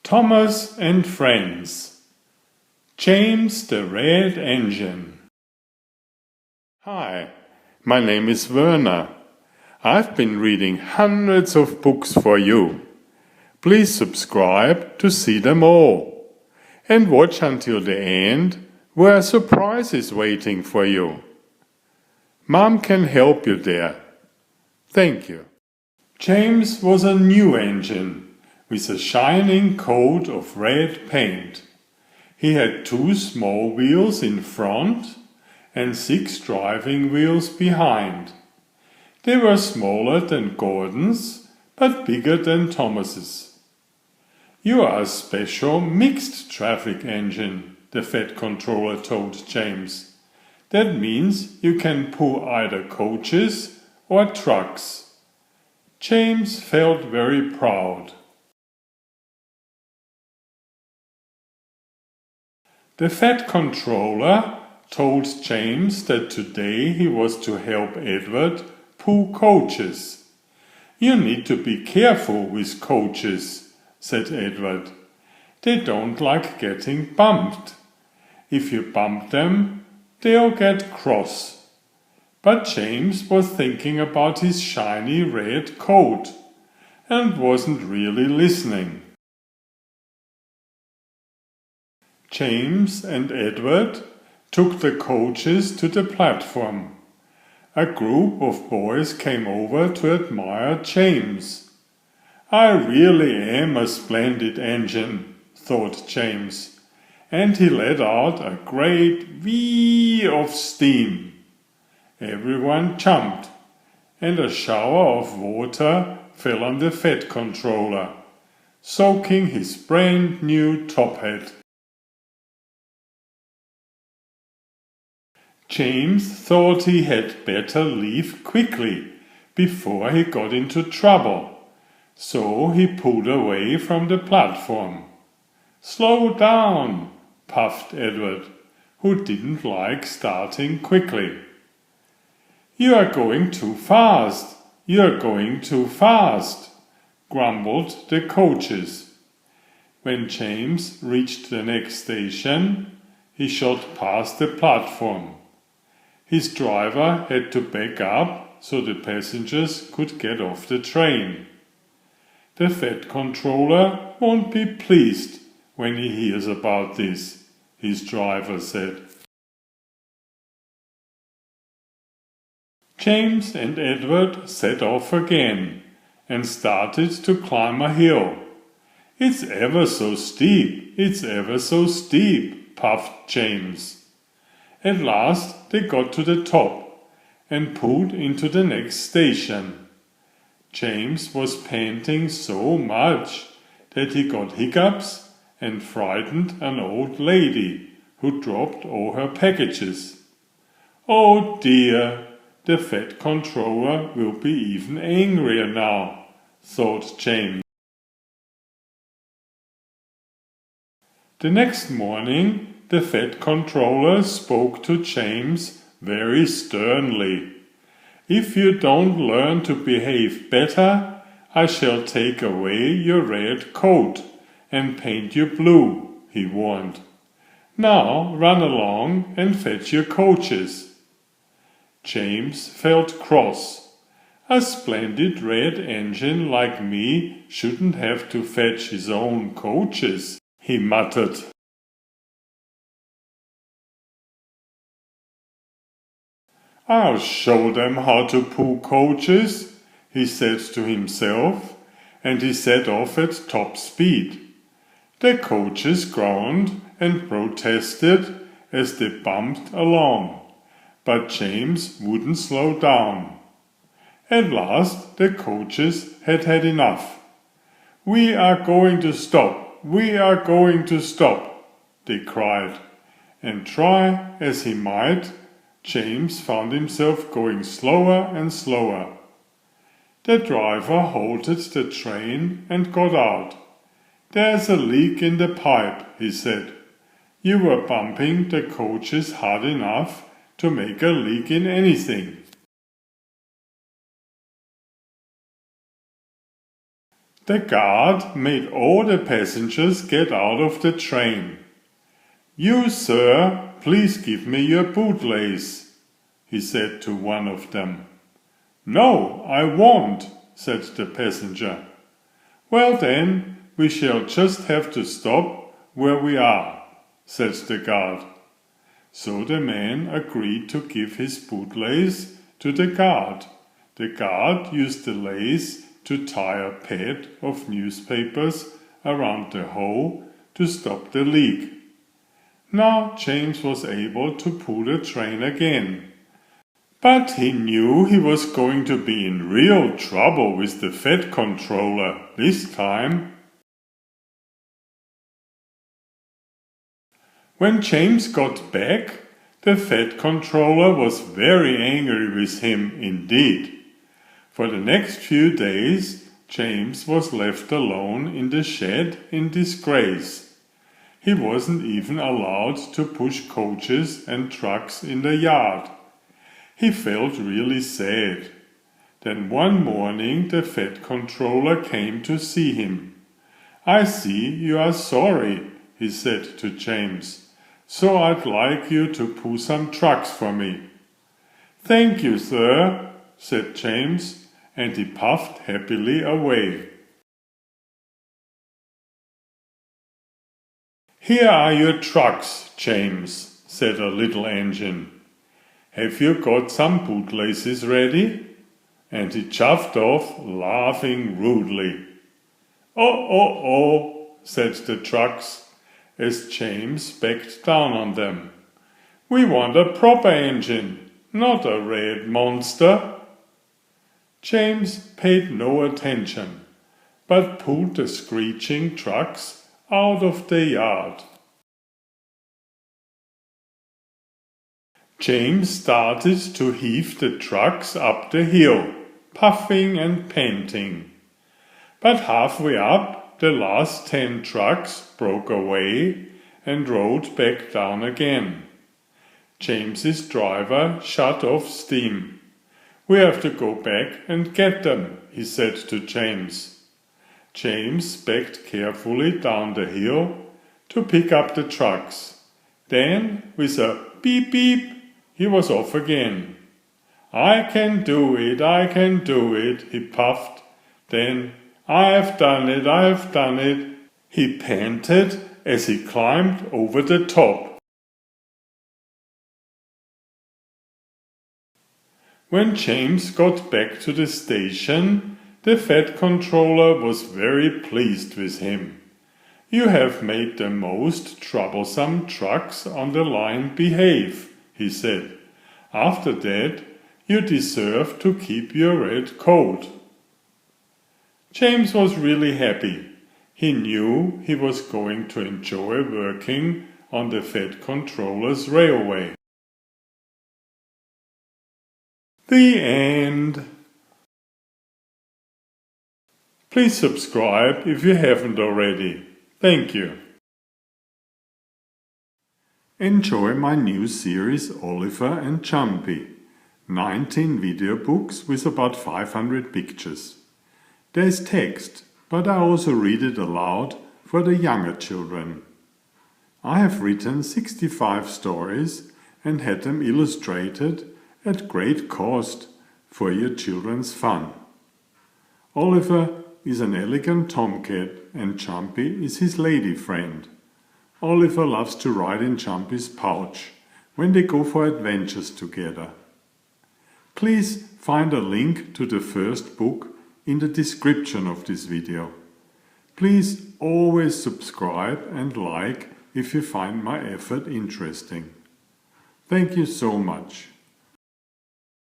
Thomas and Friends. James the Red Engine. Hi, my name is Werner. I've been reading hundreds of books for you. Please subscribe to see them all. And watch until the end, where a surprise is waiting for you. Mom can help you there. Thank you. James was a new engine with a shining coat of red paint. He had 2 small wheels in front and 6 driving wheels behind. They were smaller than Gordon's, but bigger than Thomas's. "You are a special mixed traffic engine," the Fed controller told James. "That means you can pull either coaches or trucks." James felt very proud. The Fed controller told James that today he was to help Edward pull coaches. "You need to be careful with coaches," said Edward. "They don't like getting bumped. If you bump them, they'll get cross." But James was thinking about his shiny red coat and wasn't really listening. James and Edward took the coaches to the platform. A group of boys came over to admire James. "I really am a splendid engine," thought James, and he let out a great whee of steam. Everyone jumped, and a shower of water fell on the Fed controller, soaking his brand new top hat. James thought he had better leave quickly before he got into trouble, so he pulled away from the platform. "Slow down," puffed Edward, who didn't like starting quickly. "You are going too fast, you're going too fast," grumbled the coaches. When James reached the next station, he shot past the platform. His driver had to back up so the passengers could get off the train. "The Fed controller won't be pleased when he hears about this," his driver said. James and Edward set off again and started to climb a hill. "It's ever so steep, it's ever so steep," puffed James. At last they got to the top and pulled into the next station. James was panting so much that he got hiccups and frightened an old lady who dropped all her packages. "Oh dear, the Fed controller will be even angrier now," thought James. The next morning, the Fed controller spoke to James very sternly. "If you don't learn to behave better, I shall take away your red coat and paint you blue," he warned. "Now run along and fetch your coaches." James felt cross. "A splendid red engine like me shouldn't have to fetch his own coaches," he muttered. "I'll show them how to pull coaches," he said to himself, and he set off at top speed. The coaches groaned and protested as they bumped along, but James wouldn't slow down. At last the coaches had had enough. "We are going to stop, we are going to stop," they cried, and try as he might, James found himself going slower and slower. The driver halted the train and got out. "There's a leak in the pipe," he said. "You were bumping the coaches hard enough to make a leak in anything." The guard made all the passengers get out of the train. "You, sir, please give me your bootlace," he said to one of them. "No, I won't," said the passenger. "Well then, we shall just have to stop where we are," said the guard. So the man agreed to give his bootlace to the guard. The guard used the lace to tie a pad of newspapers around the hole to stop the leak. Now James was able to pull the train again. But he knew he was going to be in real trouble with the Fed controller this time. When James got back, the Fed controller was very angry with him indeed. For the next few days, James was left alone in the shed in disgrace. He wasn't even allowed to push coaches and trucks in the yard. He felt really sad. Then one morning the Fed controller came to see him. "I see you are sorry," he said to James. "So I'd like you to pull some trucks for me." "Thank you, sir," said James, and he puffed happily away. "Here are your trucks, James," said a little engine. "Have you got some bootlaces ready?" And he chuffed off, laughing rudely. Oh," said the trucks, as James backed down on them. "We want a proper engine, not a red monster." James paid no attention, but pulled the screeching trucks out of the yard. James started to heave the trucks up the hill, puffing and panting. But halfway up, the last 10 trucks broke away and rolled back down again. James's driver shut off steam. "We have to go back and get them," he said to James. James backed carefully down the hill to pick up the trucks. Then, with a beep beep, he was off again. I can do it, he puffed. Then, I've done it, he panted as he climbed over the top. When James got back to the station, the Fed controller was very pleased with him. "You have made the most troublesome trucks on the line behave," he said. "After that, you deserve to keep your red coat." James was really happy. He knew he was going to enjoy working on the Fed controller's railway. The end. Please subscribe if you haven't already. Thank you. Enjoy my new series Oliver and Jumpy. 19 video books with about 500 pictures. There's text, but I also read it aloud for the younger children. I have written 65 stories and had them illustrated at great cost for your children's fun. Oliver is an elegant tomcat and Jumpy is his lady friend. Oliver loves to ride in Jumpy's pouch when they go for adventures together. Please find a link to the first book in the description of this video. Please always subscribe and like if you find my effort interesting. Thank you so much.